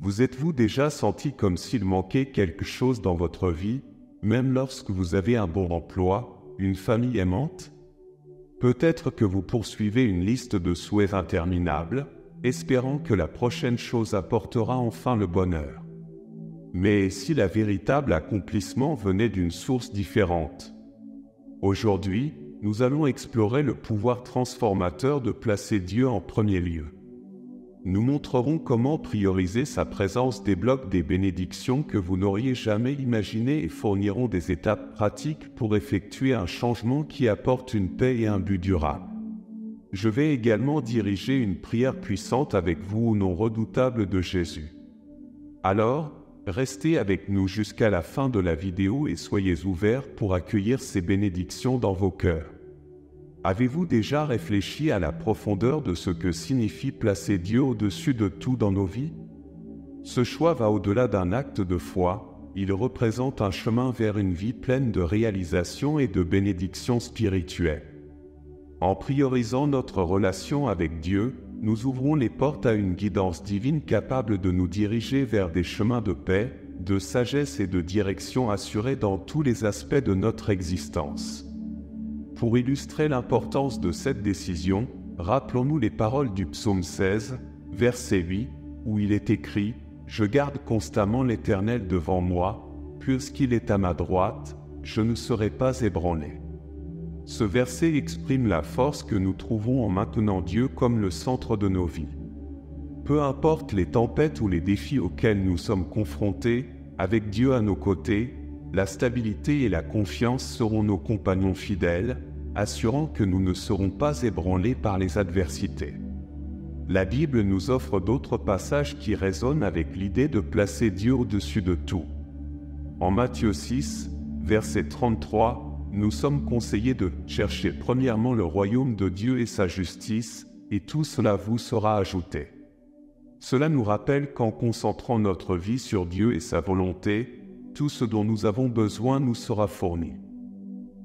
Vous êtes-vous déjà senti comme s'il manquait quelque chose dans votre vie, même lorsque vous avez un bon emploi, une famille aimante? Peut-être que vous poursuivez une liste de souhaits interminables, espérant que la prochaine chose apportera enfin le bonheur. Mais si le véritable accomplissement venait d'une source différente? Aujourd'hui, nous allons explorer le pouvoir transformateur de placer Dieu en premier lieu. Nous montrerons comment prioriser sa présence débloque des bénédictions que vous n'auriez jamais imaginées et fournirons des étapes pratiques pour effectuer un changement qui apporte une paix et un but durable. Je vais également diriger une prière puissante avec vous au nom redoutable de Jésus. Alors, restez avec nous jusqu'à la fin de la vidéo et soyez ouverts pour accueillir ces bénédictions dans vos cœurs. Avez-vous déjà réfléchi à la profondeur de ce que signifie placer Dieu au-dessus de tout dans nos vies? Ce choix va au-delà d'un acte de foi, il représente un chemin vers une vie pleine de réalisation et de bénédictions spirituelles. En priorisant notre relation avec Dieu, nous ouvrons les portes à une guidance divine capable de nous diriger vers des chemins de paix, de sagesse et de direction assurés dans tous les aspects de notre existence. Pour illustrer l'importance de cette décision, rappelons-nous les paroles du psaume 16, verset 8, où il est écrit « Je garde constamment l'Éternel devant moi, puisqu'il est à ma droite, je ne serai pas ébranlé. » Ce verset exprime la force que nous trouvons en maintenant Dieu comme le centre de nos vies. Peu importe les tempêtes ou les défis auxquels nous sommes confrontés, avec Dieu à nos côtés, la stabilité et la confiance seront nos compagnons fidèles, assurant que nous ne serons pas ébranlés par les adversités. La Bible nous offre d'autres passages qui résonnent avec l'idée de placer Dieu au-dessus de tout. En Matthieu 6, verset 33, nous sommes conseillés de chercher premièrement le royaume de Dieu et sa justice, et tout cela vous sera ajouté. Cela nous rappelle qu'en concentrant notre vie sur Dieu et sa volonté, tout ce dont nous avons besoin nous sera fourni.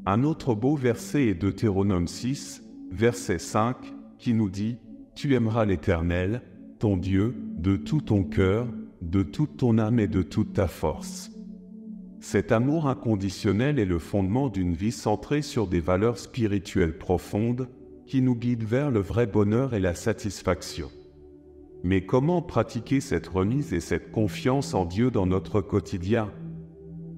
Un autre beau verset est Deutéronome 6, verset 5, qui nous dit « Tu aimeras l'Éternel, ton Dieu, de tout ton cœur, de toute ton âme et de toute ta force. » Cet amour inconditionnel est le fondement d'une vie centrée sur des valeurs spirituelles profondes qui nous guident vers le vrai bonheur et la satisfaction. Mais comment pratiquer cette remise et cette confiance en Dieu dans notre quotidien?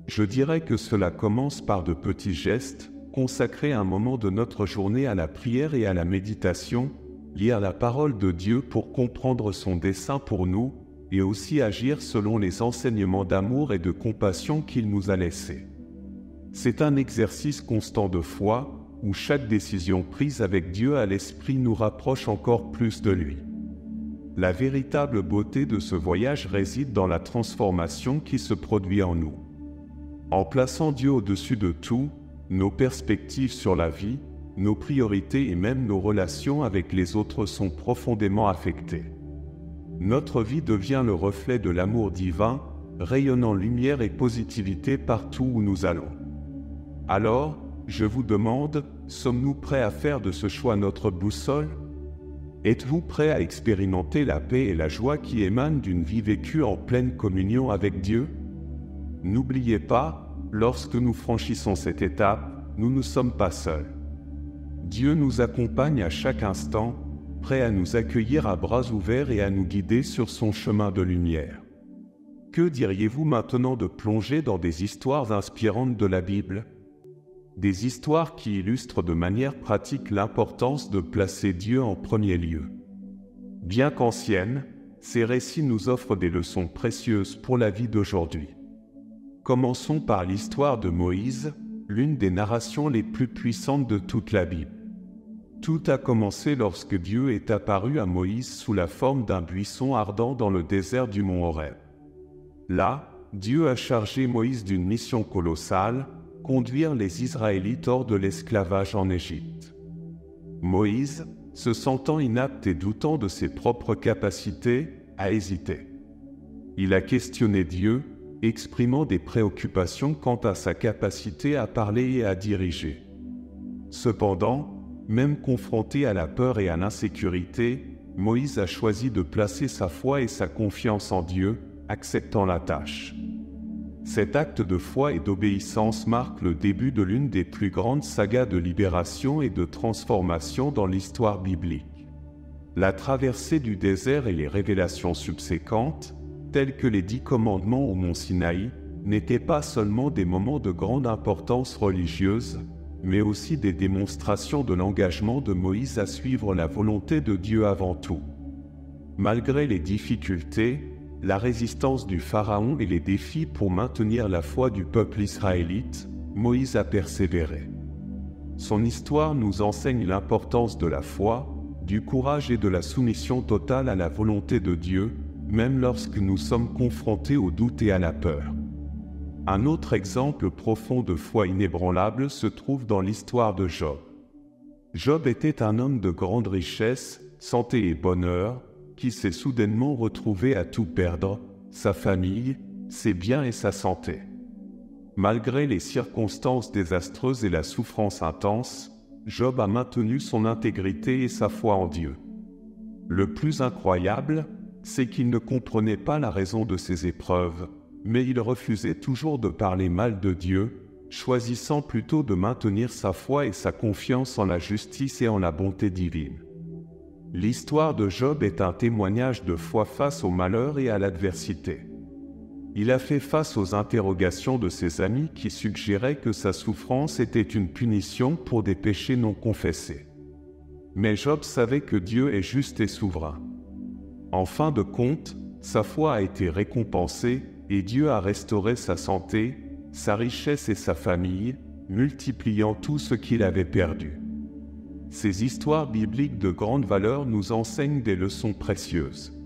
Je dirais que cela commence par de petits gestes, consacrer un moment de notre journée à la prière et à la méditation, lire la parole de Dieu pour comprendre son dessein pour nous, et aussi agir selon les enseignements d'amour et de compassion qu'il nous a laissés. C'est un exercice constant de foi, où chaque décision prise avec Dieu à l'esprit nous rapproche encore plus de lui. La véritable beauté de ce voyage réside dans la transformation qui se produit en nous. En plaçant Dieu au-dessus de tout, nos perspectives sur la vie, nos priorités et même nos relations avec les autres sont profondément affectées. Notre vie devient le reflet de l'amour divin, rayonnant lumière et positivité partout où nous allons. Alors, je vous demande, sommes-nous prêts à faire de ce choix notre boussole? Êtes-vous prêts à expérimenter la paix et la joie qui émanent d'une vie vécue en pleine communion avec Dieu? N'oubliez pas, lorsque nous franchissons cette étape, nous ne sommes pas seuls. Dieu nous accompagne à chaque instant, prêt à nous accueillir à bras ouverts et à nous guider sur son chemin de lumière. Que diriez-vous maintenant de plonger dans des histoires inspirantes de la Bible? Des histoires qui illustrent de manière pratique l'importance de placer Dieu en premier lieu. Bien qu'anciennes, ces récits nous offrent des leçons précieuses pour la vie d'aujourd'hui. Commençons par l'histoire de Moïse, l'une des narrations les plus puissantes de toute la Bible. Tout a commencé lorsque Dieu est apparu à Moïse sous la forme d'un buisson ardent dans le désert du mont Horeb. Là, Dieu a chargé Moïse d'une mission colossale, conduire les Israélites hors de l'esclavage en Égypte. Moïse, se sentant inapte et doutant de ses propres capacités, a hésité. Il a questionné Dieu, exprimant des préoccupations quant à sa capacité à parler et à diriger. Cependant, même confronté à la peur et à l'insécurité, Moïse a choisi de placer sa foi et sa confiance en Dieu, acceptant la tâche. Cet acte de foi et d'obéissance marque le début de l'une des plus grandes sagas de libération et de transformation dans l'histoire biblique. La traversée du désert et les révélations subséquentes, telles que les 10 commandements au mont Sinaï, n'étaient pas seulement des moments de grande importance religieuse, mais aussi des démonstrations de l'engagement de Moïse à suivre la volonté de Dieu avant tout. Malgré les difficultés, la résistance du Pharaon et les défis pour maintenir la foi du peuple israélite, Moïse a persévéré. Son histoire nous enseigne l'importance de la foi, du courage et de la soumission totale à la volonté de Dieu, même lorsque nous sommes confrontés au doute et à la peur. Un autre exemple profond de foi inébranlable se trouve dans l'histoire de Job. Job était un homme de grande richesse, santé et bonheur, qui s'est soudainement retrouvé à tout perdre, sa famille, ses biens et sa santé. Malgré les circonstances désastreuses et la souffrance intense, Job a maintenu son intégrité et sa foi en Dieu. Le plus incroyable, c'est qu'il ne comprenait pas la raison de ces épreuves, mais il refusait toujours de parler mal de Dieu, choisissant plutôt de maintenir sa foi et sa confiance en la justice et en la bonté divine. L'histoire de Job est un témoignage de foi face au malheur et à l'adversité. Il a fait face aux interrogations de ses amis qui suggéraient que sa souffrance était une punition pour des péchés non confessés. Mais Job savait que Dieu est juste et souverain. En fin de compte, sa foi a été récompensée et Dieu a restauré sa santé, sa richesse et sa famille, multipliant tout ce qu'il avait perdu. Ces histoires bibliques de grande valeur nous enseignent des leçons précieuses.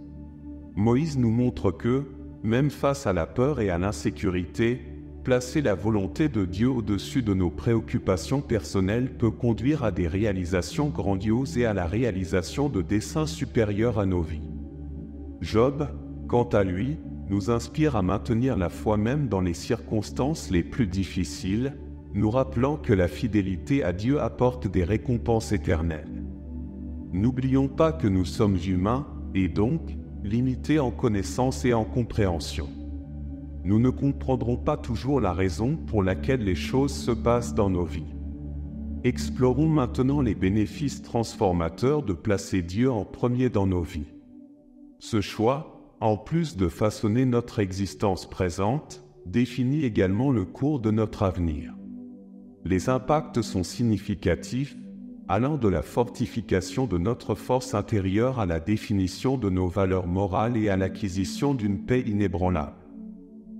Moïse nous montre que, même face à la peur et à l'insécurité, placer la volonté de Dieu au-dessus de nos préoccupations personnelles peut conduire à des réalisations grandioses et à la réalisation de desseins supérieurs à nos vies. Job, quant à lui, nous inspire à maintenir la foi même dans les circonstances les plus difficiles, nous rappelant que la fidélité à Dieu apporte des récompenses éternelles. N'oublions pas que nous sommes humains et donc limités en connaissance et en compréhension. Nous ne comprendrons pas toujours la raison pour laquelle les choses se passent dans nos vies. Explorons maintenant les bénéfices transformateurs de placer Dieu en premier dans nos vies. Ce choix, en plus de façonner notre existence présente, définit également le cours de notre avenir. Les impacts sont significatifs, allant de la fortification de notre force intérieure à la définition de nos valeurs morales et à l'acquisition d'une paix inébranlable.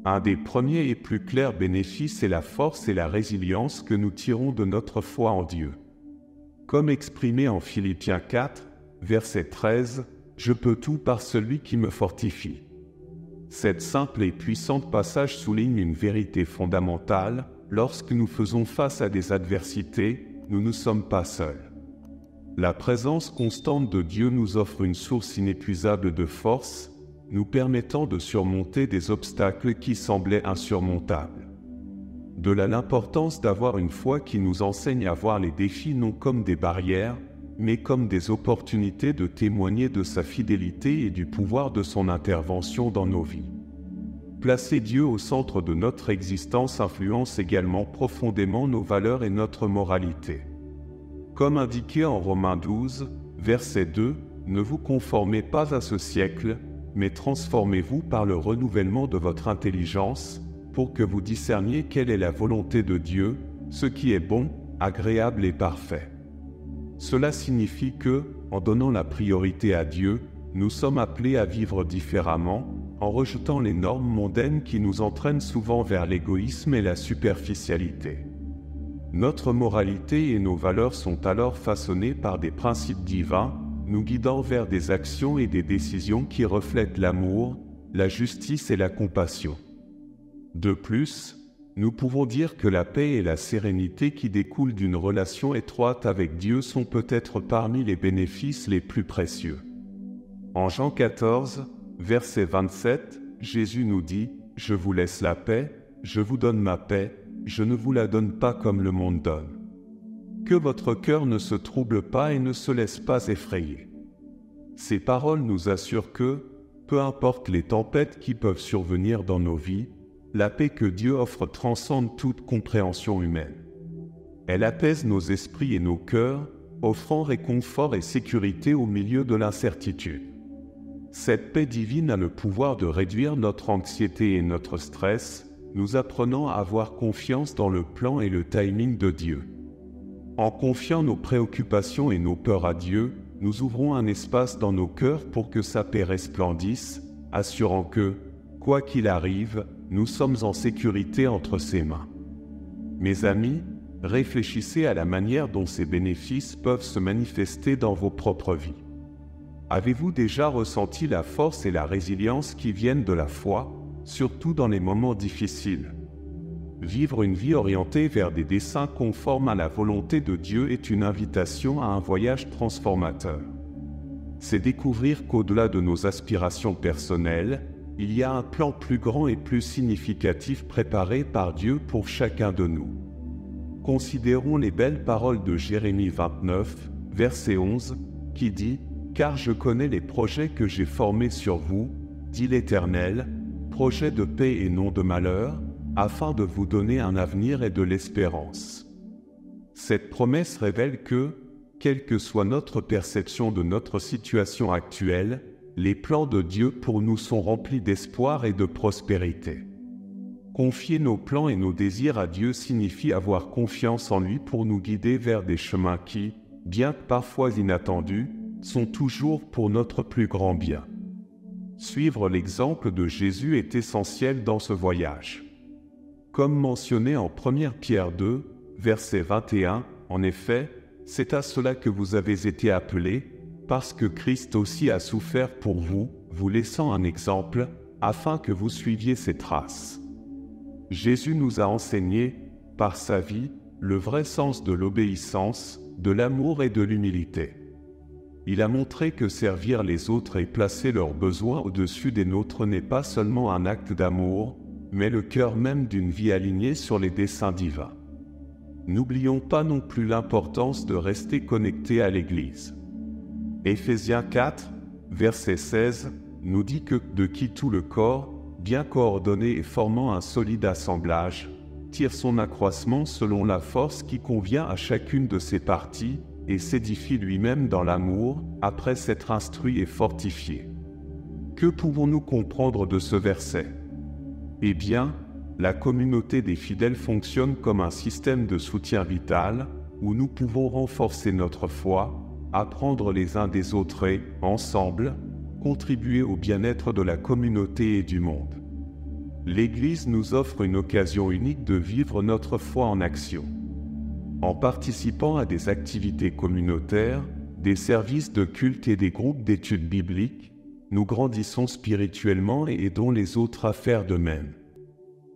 Un des premiers et plus clairs bénéfices est la force et la résilience que nous tirons de notre foi en Dieu. Comme exprimé en Philippiens 4, verset 13, « Je peux tout par celui qui me fortifie ». Cette simple et puissante passage souligne une vérité fondamentale. Lorsque nous faisons face à des adversités, nous ne sommes pas seuls. La présence constante de Dieu nous offre une source inépuisable de force, nous permettant de surmonter des obstacles qui semblaient insurmontables. De là l'importance d'avoir une foi qui nous enseigne à voir les défis non comme des barrières, mais comme des opportunités de témoigner de sa fidélité et du pouvoir de son intervention dans nos vies. Placer Dieu au centre de notre existence influence également profondément nos valeurs et notre moralité. Comme indiqué en Romains 12, verset 2, « Ne vous conformez pas à ce siècle, mais transformez-vous par le renouvellement de votre intelligence, pour que vous discerniez quelle est la volonté de Dieu, ce qui est bon, agréable et parfait. » Cela signifie que, en donnant la priorité à Dieu, nous sommes appelés à vivre différemment, en rejetant les normes mondaines qui nous entraînent souvent vers l'égoïsme et la superficialité. Notre moralité et nos valeurs sont alors façonnées par des principes divins, nous guidant vers des actions et des décisions qui reflètent l'amour, la justice et la compassion. De plus, nous pouvons dire que la paix et la sérénité qui découlent d'une relation étroite avec Dieu sont peut-être parmi les bénéfices les plus précieux. En Jean 14, verset 27, Jésus nous dit « Je vous laisse la paix, je vous donne ma paix, je ne vous la donne pas comme le monde donne. Que votre cœur ne se trouble pas et ne se laisse pas effrayer. » Ces paroles nous assurent que, peu importe les tempêtes qui peuvent survenir dans nos vies, la paix que Dieu offre transcende toute compréhension humaine. Elle apaise nos esprits et nos cœurs, offrant réconfort et sécurité au milieu de l'incertitude. Cette paix divine a le pouvoir de réduire notre anxiété et notre stress, nous apprenant à avoir confiance dans le plan et le timing de Dieu. En confiant nos préoccupations et nos peurs à Dieu, nous ouvrons un espace dans nos cœurs pour que sa paix resplendisse, assurant que, quoi qu'il arrive, nous sommes en sécurité entre ses mains. Mes amis, réfléchissez à la manière dont ces bénéfices peuvent se manifester dans vos propres vies. Avez-vous déjà ressenti la force et la résilience qui viennent de la foi, surtout dans les moments difficiles? Vivre une vie orientée vers des desseins conformes à la volonté de Dieu est une invitation à un voyage transformateur. C'est découvrir qu'au-delà de nos aspirations personnelles, il y a un plan plus grand et plus significatif préparé par Dieu pour chacun de nous. Considérons les belles paroles de Jérémie 29, verset 11, qui dit « Car je connais les projets que j'ai formés sur vous, dit l'Éternel, projets de paix et non de malheur, afin de vous donner un avenir et de l'espérance. » Cette promesse révèle que, quelle que soit notre perception de notre situation actuelle, les plans de Dieu pour nous sont remplis d'espoir et de prospérité. Confier nos plans et nos désirs à Dieu signifie avoir confiance en lui pour nous guider vers des chemins qui, bien que parfois inattendus, sont toujours pour notre plus grand bien. Suivre l'exemple de Jésus est essentiel dans ce voyage. Comme mentionné en 1 Pierre 2, verset 21, en effet, c'est à cela que vous avez été appelés, parce que Christ aussi a souffert pour vous, vous laissant un exemple, afin que vous suiviez ses traces. Jésus nous a enseigné, par sa vie, le vrai sens de l'obéissance, de l'amour et de l'humilité. Il a montré que servir les autres et placer leurs besoins au-dessus des nôtres n'est pas seulement un acte d'amour, mais le cœur même d'une vie alignée sur les desseins divins. N'oublions pas non plus l'importance de rester connectés à l'Église. Éphésiens 4, verset 16, nous dit que de qui tout le corps, bien coordonné et formant un solide assemblage, tire son accroissement selon la force qui convient à chacune de ses parties et s'édifie lui-même dans l'amour, après s'être instruit et fortifié. Que pouvons-nous comprendre de ce verset? Eh bien, la communauté des fidèles fonctionne comme un système de soutien vital, où nous pouvons renforcer notre foi, apprendre les uns des autres et, ensemble, contribuer au bien-être de la communauté et du monde. L'Église nous offre une occasion unique de vivre notre foi en action. En participant à des activités communautaires, des services de culte et des groupes d'études bibliques, nous grandissons spirituellement et aidons les autres à faire de même.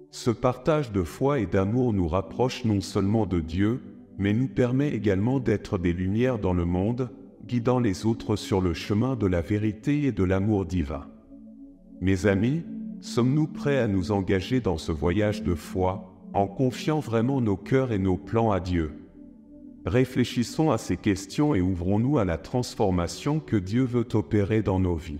Ce partage de foi et d'amour nous rapproche non seulement de Dieu, mais nous permet également d'être des lumières dans le monde, guidant les autres sur le chemin de la vérité et de l'amour divin. Mes amis, sommes-nous prêts à nous engager dans ce voyage de foi, en confiant vraiment nos cœurs et nos plans à Dieu? Réfléchissons à ces questions et ouvrons-nous à la transformation que Dieu veut opérer dans nos vies.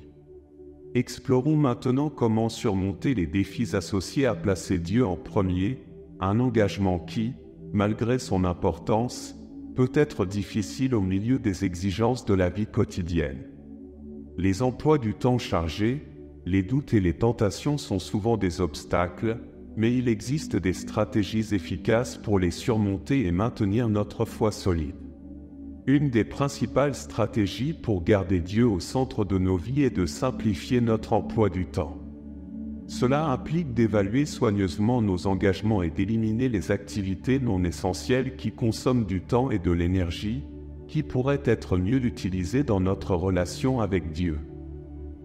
Explorons maintenant comment surmonter les défis associés à placer Dieu en premier, un engagement qui, malgré son importance, peut être difficile au milieu des exigences de la vie quotidienne. Les emplois du temps chargés, les doutes et les tentations sont souvent des obstacles, mais il existe des stratégies efficaces pour les surmonter et maintenir notre foi solide. Une des principales stratégies pour garder Dieu au centre de nos vies est de simplifier notre emploi du temps. Cela implique d'évaluer soigneusement nos engagements et d'éliminer les activités non essentielles qui consomment du temps et de l'énergie, qui pourraient être mieux utilisées dans notre relation avec Dieu.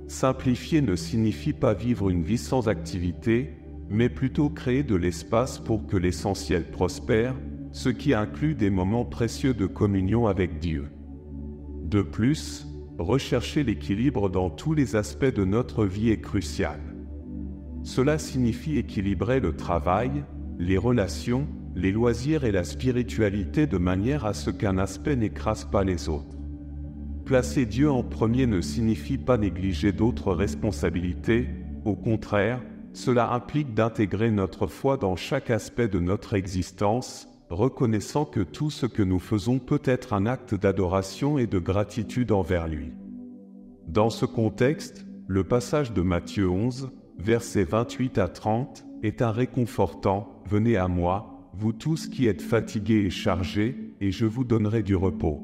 Simplifier ne signifie pas vivre une vie sans activité, mais plutôt créer de l'espace pour que l'essentiel prospère, ce qui inclut des moments précieux de communion avec Dieu. De plus, rechercher l'équilibre dans tous les aspects de notre vie est crucial. Cela signifie équilibrer le travail, les relations, les loisirs et la spiritualité de manière à ce qu'un aspect n'écrase pas les autres. Placer Dieu en premier ne signifie pas négliger d'autres responsabilités, au contraire, cela implique d'intégrer notre foi dans chaque aspect de notre existence, reconnaissant que tout ce que nous faisons peut être un acte d'adoration et de gratitude envers lui. Dans ce contexte, le passage de Matthieu 11, versets 28 à 30, est un réconfortant « Venez à moi, vous tous qui êtes fatigués et chargés, et je vous donnerai du repos.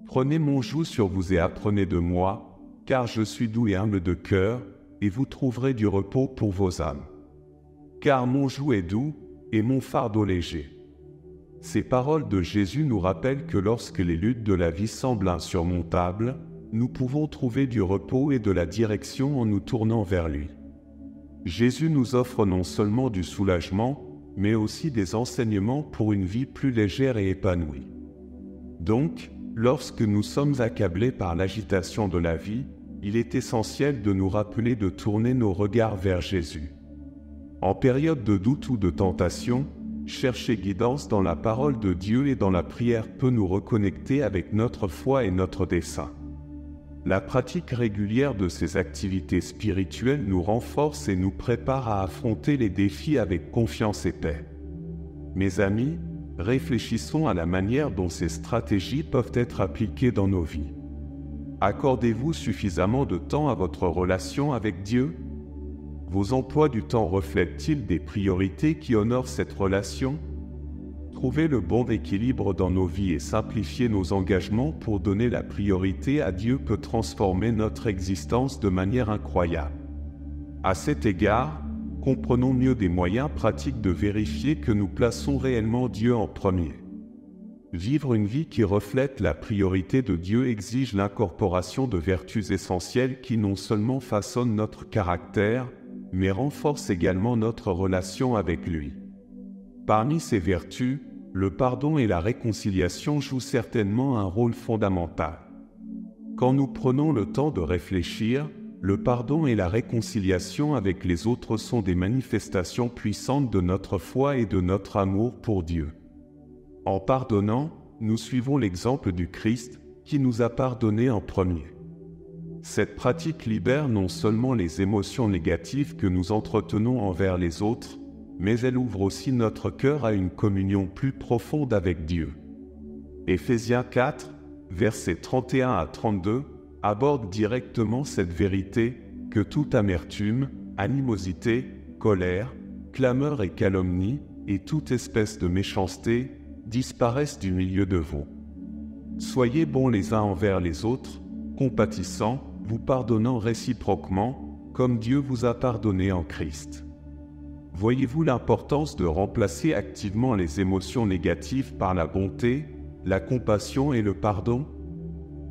Prenez mon joug sur vous et apprenez de moi, car je suis doux et humble de cœur, et vous trouverez du repos pour vos âmes. Car mon joug est doux, et mon fardeau léger. » Ces paroles de Jésus nous rappellent que lorsque les luttes de la vie semblent insurmontables, nous pouvons trouver du repos et de la direction en nous tournant vers lui. Jésus nous offre non seulement du soulagement, mais aussi des enseignements pour une vie plus légère et épanouie. Donc, lorsque nous sommes accablés par l'agitation de la vie, il est essentiel de nous rappeler de tourner nos regards vers Jésus. En période de doute ou de tentation, chercher guidance dans la parole de Dieu et dans la prière peut nous reconnecter avec notre foi et notre dessein. La pratique régulière de ces activités spirituelles nous renforce et nous prépare à affronter les défis avec confiance et paix. Mes amis, réfléchissons à la manière dont ces stratégies peuvent être appliquées dans nos vies. Accordez-vous suffisamment de temps à votre relation avec Dieu? Vos emplois du temps reflètent-ils des priorités qui honorent cette relation? Trouver le bon équilibre dans nos vies et simplifier nos engagements pour donner la priorité à Dieu peut transformer notre existence de manière incroyable. À cet égard, comprenons mieux des moyens pratiques de vérifier que nous plaçons réellement Dieu en premier. Vivre une vie qui reflète la priorité de Dieu exige l'incorporation de vertus essentielles qui non seulement façonnent notre caractère, mais renforcent également notre relation avec lui. Parmi ces vertus, le pardon et la réconciliation jouent certainement un rôle fondamental. Quand nous prenons le temps de réfléchir, le pardon et la réconciliation avec les autres sont des manifestations puissantes de notre foi et de notre amour pour Dieu. En pardonnant, nous suivons l'exemple du Christ qui nous a pardonné en premier. Cette pratique libère non seulement les émotions négatives que nous entretenons envers les autres, mais elle ouvre aussi notre cœur à une communion plus profonde avec Dieu. Éphésiens 4, versets 31 à 32, aborde directement cette vérité que toute amertume, animosité, colère, clameur et calomnie, et toute espèce de méchanceté, disparaissent du milieu de vous. Soyez bons les uns envers les autres, compatissants, vous pardonnant réciproquement, comme Dieu vous a pardonné en Christ. Voyez-vous l'importance de remplacer activement les émotions négatives par la bonté, la compassion et le pardon?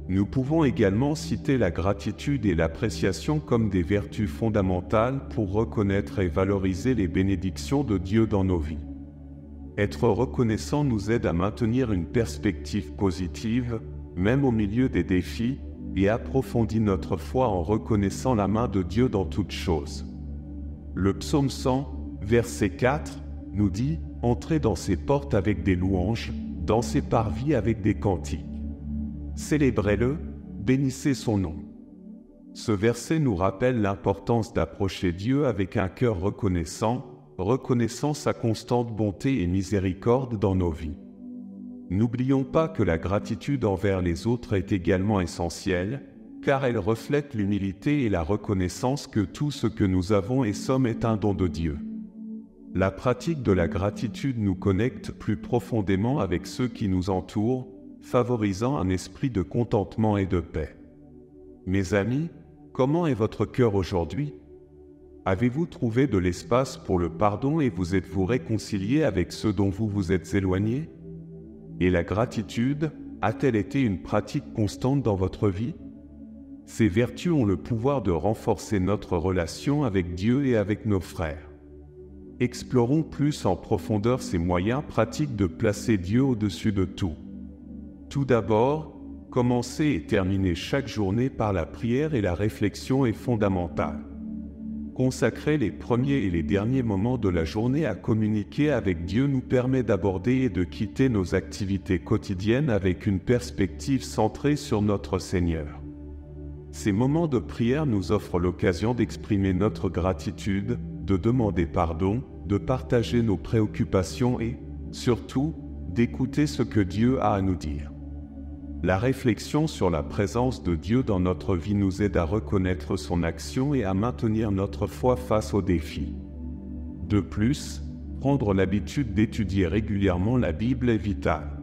Nous pouvons également citer la gratitude et l'appréciation comme des vertus fondamentales pour reconnaître et valoriser les bénédictions de Dieu dans nos vies. Être reconnaissant nous aide à maintenir une perspective positive, même au milieu des défis, et approfondit notre foi en reconnaissant la main de Dieu dans toutes choses. Le psaume 100, verset 4, nous dit « Entrez dans ses portes avec des louanges, dans ses parvis avec des cantiques. Célébrez-le, bénissez son nom. » Ce verset nous rappelle l'importance d'approcher Dieu avec un cœur reconnaissant sa constante bonté et miséricorde dans nos vies. N'oublions pas que la gratitude envers les autres est également essentielle, car elle reflète l'humilité et la reconnaissance que tout ce que nous avons et sommes est un don de Dieu. La pratique de la gratitude nous connecte plus profondément avec ceux qui nous entourent, favorisant un esprit de contentement et de paix. Mes amis, comment est votre cœur aujourd'hui? Avez-vous trouvé de l'espace pour le pardon et vous êtes-vous réconcilié avec ceux dont vous vous êtes éloignés? Et la gratitude a-t-elle été une pratique constante dans votre vie? Ces vertus ont le pouvoir de renforcer notre relation avec Dieu et avec nos frères. Explorons plus en profondeur ces moyens pratiques de placer Dieu au-dessus de tout. Tout d'abord, commencer et terminer chaque journée par la prière et la réflexion est fondamental. Consacrer les premiers et les derniers moments de la journée à communiquer avec Dieu nous permet d'aborder et de quitter nos activités quotidiennes avec une perspective centrée sur notre Seigneur. Ces moments de prière nous offrent l'occasion d'exprimer notre gratitude, de demander pardon, de partager nos préoccupations et, surtout, d'écouter ce que Dieu a à nous dire. La réflexion sur la présence de Dieu dans notre vie nous aide à reconnaître son action et à maintenir notre foi face aux défis. De plus, prendre l'habitude d'étudier régulièrement la Bible est vital.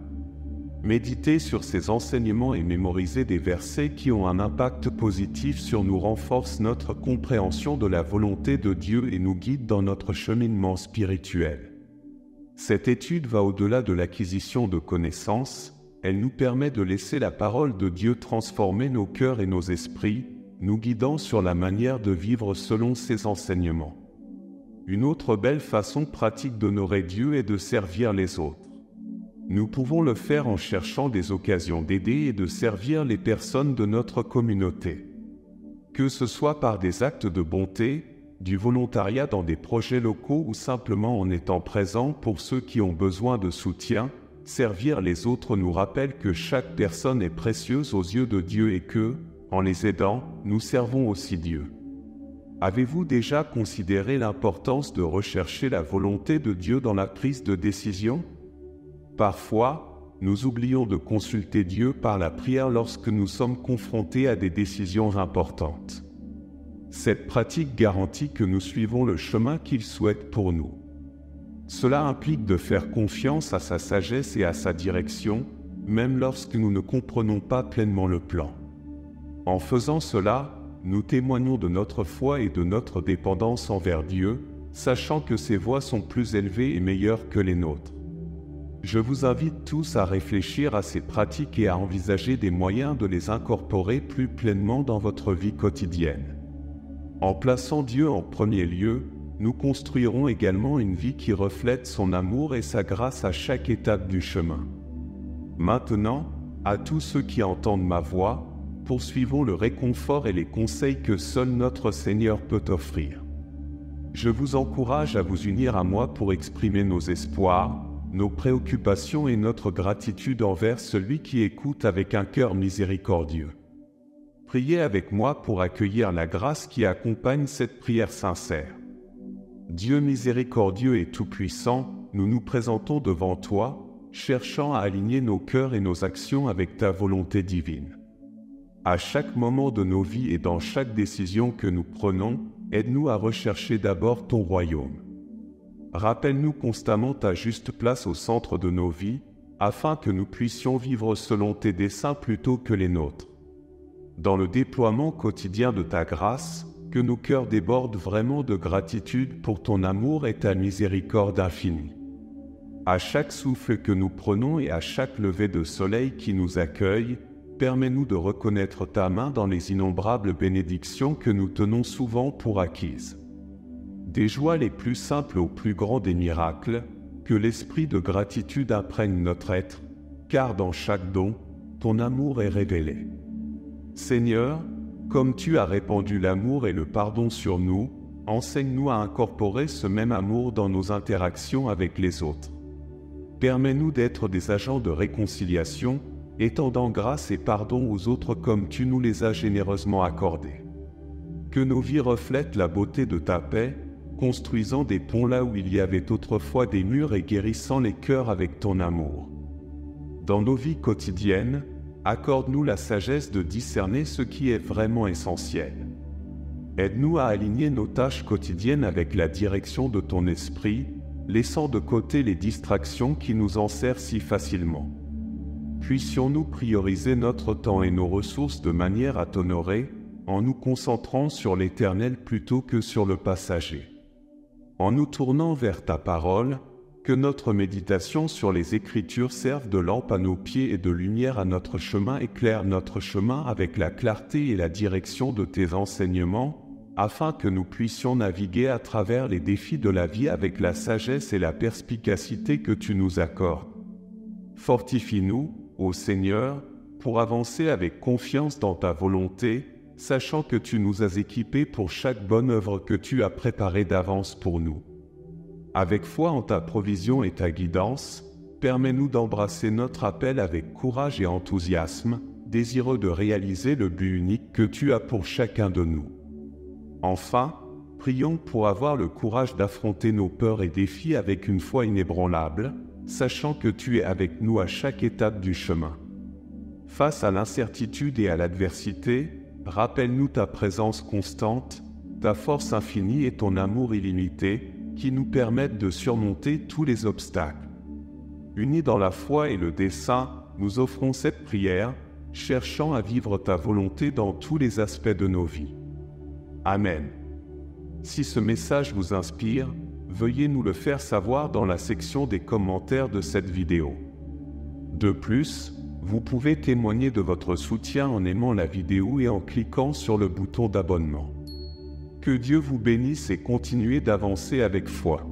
Méditer sur ses enseignements et mémoriser des versets qui ont un impact positif sur nous renforce notre compréhension de la volonté de Dieu et nous guide dans notre cheminement spirituel. Cette étude va au-delà de l'acquisition de connaissances. Elle nous permet de laisser la parole de Dieu transformer nos cœurs et nos esprits, nous guidant sur la manière de vivre selon ses enseignements. Une autre belle façon pratique d'honorer Dieu est de servir les autres. Nous pouvons le faire en cherchant des occasions d'aider et de servir les personnes de notre communauté. Que ce soit par des actes de bonté, du volontariat dans des projets locaux ou simplement en étant présent pour ceux qui ont besoin de soutien, servir les autres nous rappelle que chaque personne est précieuse aux yeux de Dieu et que, en les aidant, nous servons aussi Dieu. Avez-vous déjà considéré l'importance de rechercher la volonté de Dieu dans la prise de décision? Parfois, nous oublions de consulter Dieu par la prière lorsque nous sommes confrontés à des décisions importantes. Cette pratique garantit que nous suivons le chemin qu'il souhaite pour nous. Cela implique de faire confiance à sa sagesse et à sa direction, même lorsque nous ne comprenons pas pleinement le plan. En faisant cela, nous témoignons de notre foi et de notre dépendance envers Dieu, sachant que ses voies sont plus élevées et meilleures que les nôtres. Je vous invite tous à réfléchir à ces pratiques et à envisager des moyens de les incorporer plus pleinement dans votre vie quotidienne. En plaçant Dieu en premier lieu, nous construirons également une vie qui reflète son amour et sa grâce à chaque étape du chemin. Maintenant, à tous ceux qui entendent ma voix, poursuivons le réconfort et les conseils que seul notre Seigneur peut offrir. Je vous encourage à vous unir à moi pour exprimer nos espoirs, nos préoccupations et notre gratitude envers celui qui écoute avec un cœur miséricordieux. Priez avec moi pour accueillir la grâce qui accompagne cette prière sincère. Dieu miséricordieux et tout-puissant, nous nous présentons devant toi, cherchant à aligner nos cœurs et nos actions avec ta volonté divine. À chaque moment de nos vies et dans chaque décision que nous prenons, aide-nous à rechercher d'abord ton royaume. Rappelle-nous constamment ta juste place au centre de nos vies, afin que nous puissions vivre selon tes desseins plutôt que les nôtres. Dans le déploiement quotidien de ta grâce, que nos cœurs débordent vraiment de gratitude pour ton amour et ta miséricorde infinie. À chaque souffle que nous prenons et à chaque lever de soleil qui nous accueille, permets-nous de reconnaître ta main dans les innombrables bénédictions que nous tenons souvent pour acquises. Des joies les plus simples aux plus grands des miracles, que l'esprit de gratitude imprègne notre être, car dans chaque don, ton amour est révélé. Seigneur, comme tu as répandu l'amour et le pardon sur nous, enseigne-nous à incorporer ce même amour dans nos interactions avec les autres. Permets-nous d'être des agents de réconciliation, étendant grâce et pardon aux autres comme tu nous les as généreusement accordés. Que nos vies reflètent la beauté de ta paix, construisant des ponts là où il y avait autrefois des murs et guérissant les cœurs avec ton amour. Dans nos vies quotidiennes, accorde-nous la sagesse de discerner ce qui est vraiment essentiel. Aide-nous à aligner nos tâches quotidiennes avec la direction de ton esprit, laissant de côté les distractions qui nous enserrent si facilement. Puissions-nous prioriser notre temps et nos ressources de manière à t'honorer, en nous concentrant sur l'éternel plutôt que sur le passager. En nous tournant vers ta parole, que notre méditation sur les Écritures serve de lampe à nos pieds et de lumière à notre chemin, éclaire notre chemin avec la clarté et la direction de tes enseignements, afin que nous puissions naviguer à travers les défis de la vie avec la sagesse et la perspicacité que tu nous accordes. Fortifie-nous, ô Seigneur, pour avancer avec confiance dans ta volonté, sachant que tu nous as équipés pour chaque bonne œuvre que tu as préparée d'avance pour nous. Avec foi en ta provision et ta guidance, permets-nous d'embrasser notre appel avec courage et enthousiasme, désireux de réaliser le but unique que tu as pour chacun de nous. Enfin, prions pour avoir le courage d'affronter nos peurs et défis avec une foi inébranlable, sachant que tu es avec nous à chaque étape du chemin. Face à l'incertitude et à l'adversité, rappelle-nous ta présence constante, ta force infinie et ton amour illimité, qui nous permettent de surmonter tous les obstacles. Unis dans la foi et le dessein, nous offrons cette prière, cherchant à vivre ta volonté dans tous les aspects de nos vies. Amen. Si ce message vous inspire, veuillez nous le faire savoir dans la section des commentaires de cette vidéo. De plus, vous pouvez témoigner de votre soutien en aimant la vidéo et en cliquant sur le bouton d'abonnement. Que Dieu vous bénisse et continuez d'avancer avec foi.